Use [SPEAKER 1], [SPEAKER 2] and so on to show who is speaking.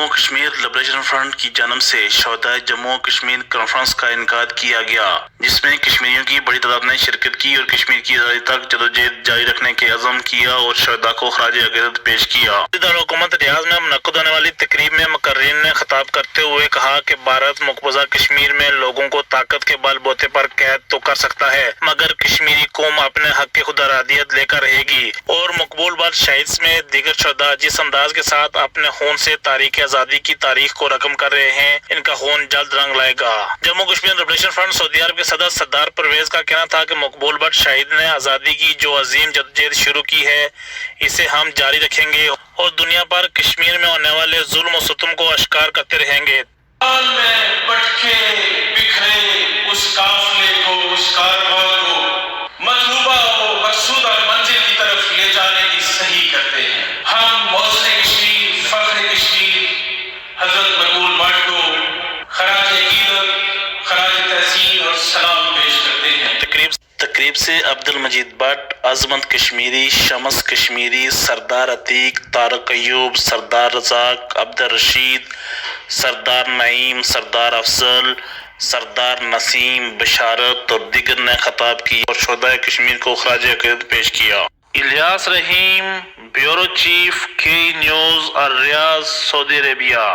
[SPEAKER 1] و Kashmir liberation front کی جانب سے شہدائے جموں و کشمیر کانفرنس کا انعقاد کیا گیا، جس میں کشمیریوں کی بڑی تعداد نے شرکت کی اور کشمیر کی آزادی تک جدوجہد جاری رکھنے کے عزم کیا اور شہداء کو خراج عقیدت پیش کیا۔ دارالحکومت ریاض میں منعقد ہونے والی تقریب میں مقررین نے خطاب کرتے ہوئے کہا کہ بھارت مقبوضہ کشمیر میں لوگوں کو طاقت کے بل بوتے پر قید تو کر سکتا ہے، مگر کشمیری قوم اپنے حق کی خود ارادیت لے کر رہے گی، اور مقبول بٹ شہید سمیت دیگر شہداء جس انداز کے ساتھ اپنے خون سے تاریخ آزادی کی تاریخ کو رقم کر رہے ہیں، ان کا خون جلد رنگ لائے گا۔ جموں کشمیر لبریشن فرنٹ سعودی عرب کے صدر سردار پرویز کا کہنا تھا کہ مقبول بٹ شہید نے آزادی کی جو عظیم جدوجہد شروع کی ہے، اسے ہم جاری رکھیں گے اور دنیا پر کشمیر میں ہونے والے ظلم و ستم کو اشکار کرتے رہیں گے۔ اس قافلے کو، اس کارواں کو مطلوبہ و مقصودہ منزل کی طرف لے جانے کی صحیح کرتے ہیں۔ ہم موزن کشمیر، فخر کشمیر حضرت مقبول بٹ کو خراج عقیدت، خراج تحسین اور سلام پیش کرتے ہیں۔ تقریب سے عبد المجید بٹ، عظمت کشمیری، شمس کشمیری، سردار عتیق، طارق ایوب، سردار رزاق، عبد الرشید، سردار نعیم، سردار افضل، سردار نسیم، بشارت اور دیگر نے خطاب کی اور شہدائے کشمیر کو خراج عقیدت پیش کیا۔ الیاس رحیم، بیورو چیف، کے نیوز، الریاض، سعودی عربیہ۔